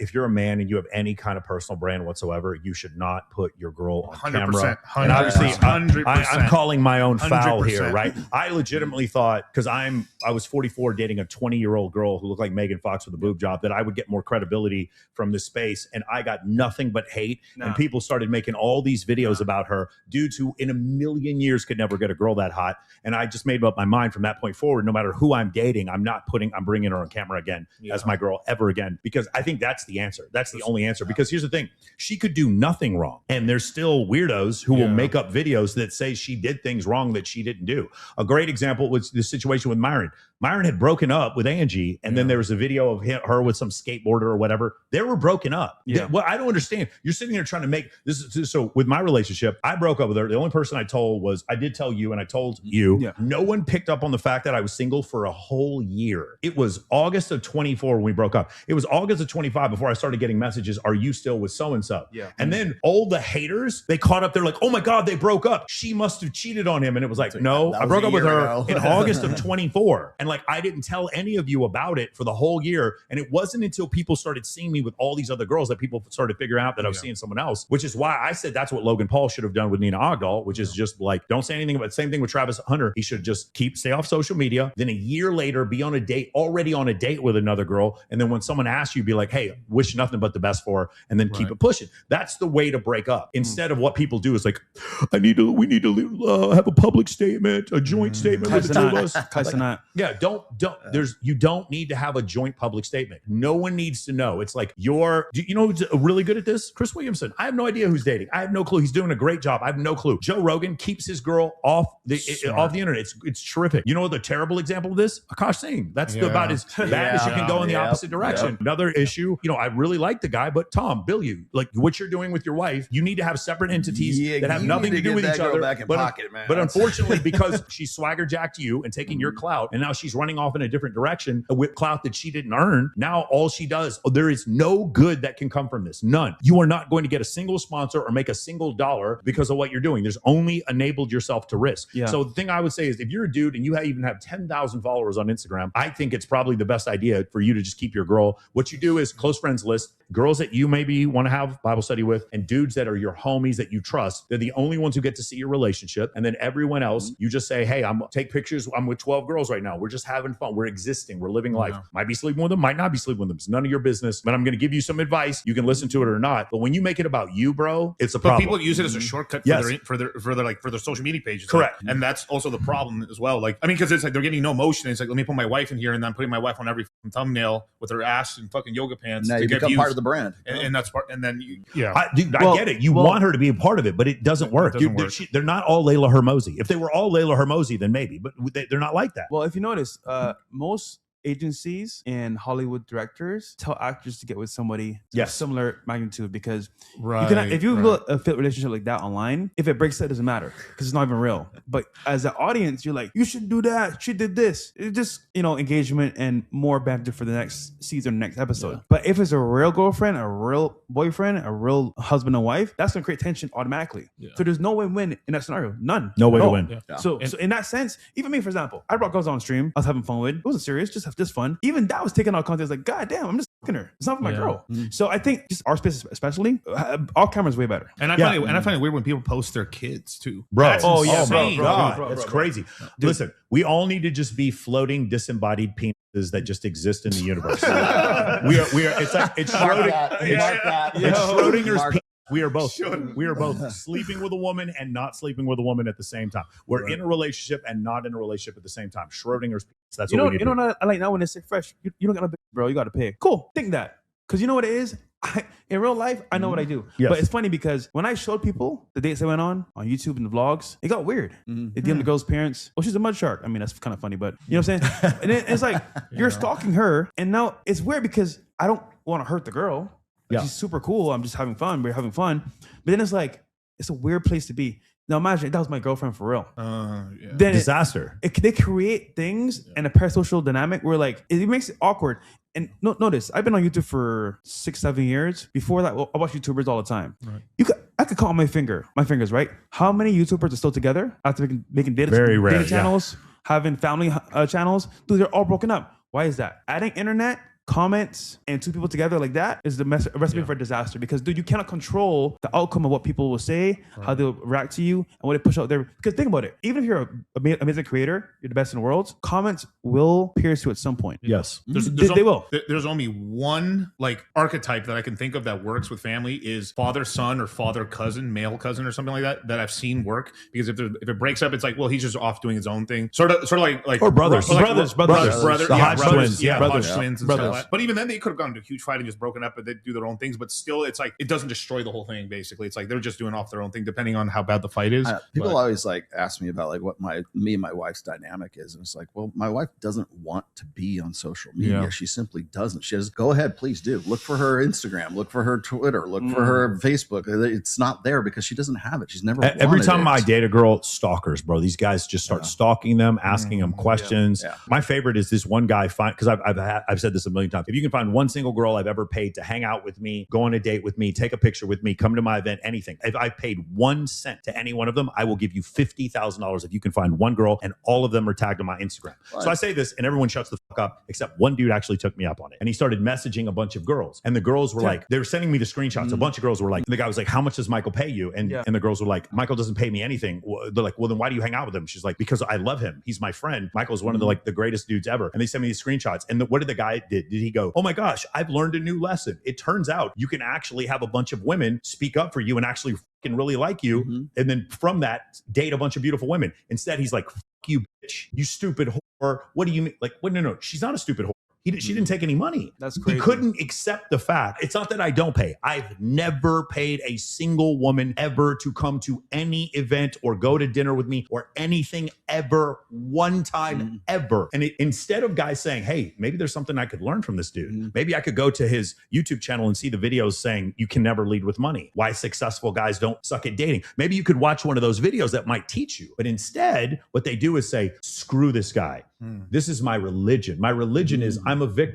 if you're a man and you have any kind of personal brand whatsoever, you should not put your girl on 100%, camera. 100%, And obviously, 100%. I'm calling my own foul 100%. here, right? I legitimately thought, because I was 44 dating a 20-year-old girl who looked like Megan Fox with a boob job, that I would get more credibility from this space, and I got nothing but hate. And people started making all these videos about her. Dudes who in a million years could never get a girl that hot. And I just made up my mind from that point forward, no matter who I'm dating, I'm bringing her on camera again as my girl ever again, because I think that's the answer. That's the only answer. Because here's the thing, she could do nothing wrong, and there's still weirdos who will make up videos that say she did things wrong that she didn't do. A great example was the situation with Myron. Myron had broken up with Angie, and then there was a video of her with some skateboarder or whatever. They were broken up. Well, I don't understand. You're sitting here trying to make this. So with my relationship, I broke up with her. The only person I told was, I did tell you, and I told you. Yeah. No one picked up on the fact that I was single for a whole year. It was August of 24 when we broke up. It was August of 25 before I started getting messages, are you still with so-and-so? Yeah. And then all the haters, they caught up. They're like, oh my God, they broke up. She must have cheated on him. And it was like, no, I broke up with her in August of 24. And like, I didn't tell any of you about it for the whole year. And it wasn't until people started seeing me with all these other girls that people started figuring out that I was seeing someone else, which is why I said that's what Logan Paul should have done with Nina Ogdal, which is just like, don't say anything about it. Same thing with Travis Hunter. He should just stay off social media. Then a year later, be on a date, already on a date with another girl. And then when someone asks you, be like, hey, wish nothing but the best for her, and then keep it pushing. That's the way to break up. Instead of what people do is like, we need to have a public statement, a joint statement with the two of us. Yeah, you don't need to have a joint public statement. No one needs to know. It's like you know who's really good at this? Chris Williamson. I have no idea who's dating. I have no clue. He's doing a great job. I have no clue. Joe Rogan keeps his girl off the internet. It's terrific. You know the terrible example of this? Akash Singh. That's about as bad as you can go in the opposite direction. Another issue, I really like the guy, but Tom, Bill, like what you're doing with your wife, you need to have separate entities that have nothing to do with each other. But unfortunately, because she swagger jacked you and taking your clout, and now she's running off in a different direction with clout that she didn't earn. Now all she does, there is no good that can come from this. None. You are not going to get a single sponsor or make a single dollar because of what you're doing. There's only enabled yourself to risk. Yeah. So the thing I would say is, if you're a dude and you even have 10,000 followers on Instagram, I think it's probably the best idea for you to just keep your girl. What you do is close friends list, girls that you maybe want to have Bible study with, and dudes that are your homies that you trust. They're the only ones who get to see your relationship. And then everyone else, you just say, hey, take pictures. I'm with 12 girls right now. We're just having fun. We're existing. We're living life. Might be sleeping with them, might not be sleeping with them. It's none of your business. But I'm going to give you some advice. You can listen to it or not. But when you make it about you, bro, it's a problem. But people use it as a shortcut for their social media pages. Correct. And that's also the problem as well. Like, I mean, because it's like they're getting no motion. It's like, let me put my wife in here, and then I'm putting my wife on every thumbnail with her ass and fucking yoga pants. Now you become part of the brand. And that's part. And then I get it. You want her to be a part of it, but it doesn't work. They're not all Layla Hermosi. If they were all Layla Hermosi, then maybe, but they're not like that. Well, if you notice, most agencies and Hollywood directors tell actors to get with somebody of similar magnitude, because if you build a fit relationship like that online, if it breaks, it doesn't matter because it's not even real. But as an audience, you're like, you should do that. She did this. It's just engagement and more banter for the next season, next episode. Yeah. But if it's a real girlfriend, a real boyfriend, a real husband and wife, that's gonna create tension automatically. Yeah. So there's no win-win in that scenario. None. No way to win. Yeah. Yeah. So in that sense, even me, for example, I brought girls on stream. I was having fun with. It wasn't serious. Just have this fun. Even that was taken out of context. Like, God damn, I'm just fucking her. It's not for my girl. Mm-hmm. So I think just our space, especially, our camera's way better. And I find it weird when people post their kids too. Bro, that's insane. That's crazy. Dude. Listen, we all need to just be floating disembodied penises that just exist in the universe. we are. It's like it's Schrodinger's penis. We are both sleeping with a woman and not sleeping with a woman at the same time. We're in a relationship and not in a relationship at the same time. Schrodinger's penis. That's what we need. I like now when it's fresh. You don't got a big, bro. You got to pay. Cool. Think that, because you know what it is. In real life, I know what I do. Yes. But it's funny because when I showed people the dates I went on YouTube and the vlogs, it got weird. Mm-hmm. They DM the girl's parents. Well, she's a mud shark. I mean, that's kind of funny, but you know what I'm saying? And then it's like, you're stalking her. And now it's weird because I don't want to hurt the girl. Like, she's super cool. I'm just having fun. We're having fun. But then it's like, it's a weird place to be. Now imagine that was my girlfriend for real. Then disaster. They create things and a parasocial dynamic where like it makes it awkward. And notice, I've been on YouTube for 6-7 years. Before that, I watch YouTubers all the time. Right. I could count on my fingers, right? How many YouTubers are still together after making data channels, having family channels? Dude, they're all broken up. Why is that? Adding internet comments and two people together like that is the recipe for disaster. Because dude, you cannot control the outcome of what people will say, how they'll react to you, and what they push out there. Because think about it, even if you're an amazing creator, you're the best in the world, comments will pierce you at some point. Yes. They will. There's only one like archetype that I can think of that works with family is father son or father cousin, male cousin or something like that I've seen work. Because if it breaks up, it's like, well, he's just off doing his own thing. Sort of like or brothers, brothers, the Hodge twins, Hodge twins and stuff like that. But even then, they could have gone to a huge fight and just broken up, but they do their own things. But still, it's like it doesn't destroy the whole thing. Basically, it's like they're just doing off their own thing, depending on how bad the fight is. People always like ask me about like what me and my wife's dynamic is, and it's like, well, my wife doesn't want to be on social media. Yeah. She simply doesn't. She says, go ahead, please do. Look for her Instagram. Look for her Twitter. Look for her Facebook. It's not there because she doesn't have it. She's never. Every time I date a girl, stalkers, bro. These guys just start stalking them, asking them questions. Yeah. My favorite is this one guy. Because I've said this a million times. If you can find one single girl I've ever paid to hang out with me, go on a date with me, take a picture with me, come to my event, anything. If I paid 1 cent to any one of them, I will give you $50,000 if you can find one girl, and all of them are tagged on my Instagram. What? So I say this, and everyone shuts the fuck up, except one dude actually took me up on it, and he started messaging a bunch of girls, and the girls were like, they were sending me the screenshots. A bunch of girls were like, and the guy was like, how much does Michael pay you? And the girls were like, Michael doesn't pay me anything. They're like, well, then why do you hang out with him? She's like, because I love him. He's my friend. Michael's one of the greatest dudes ever. And they sent me these screenshots. And what did the guy did? Did he go, oh my gosh, I've learned a new lesson. It turns out you can actually have a bunch of women speak up for you and actually fucking really like you. And then from that, date a bunch of beautiful women. Instead, he's like, fuck you, bitch. You stupid whore. What do you mean? Like, what? No, she's not a stupid whore. She didn't take any money. That's crazy. He couldn't accept the fact. It's not that I don't pay. I've never paid a single woman ever to come to any event or go to dinner with me or anything ever, one time ever. And instead of guys saying, hey, maybe there's something I could learn from this dude. Maybe I could go to his YouTube channel and see the videos saying you can never lead with money. Why successful guys don't suck at dating. Maybe you could watch one of those videos that might teach you. But instead, what they do is say, screw this guy. This is my religion. My religion is I'm a victim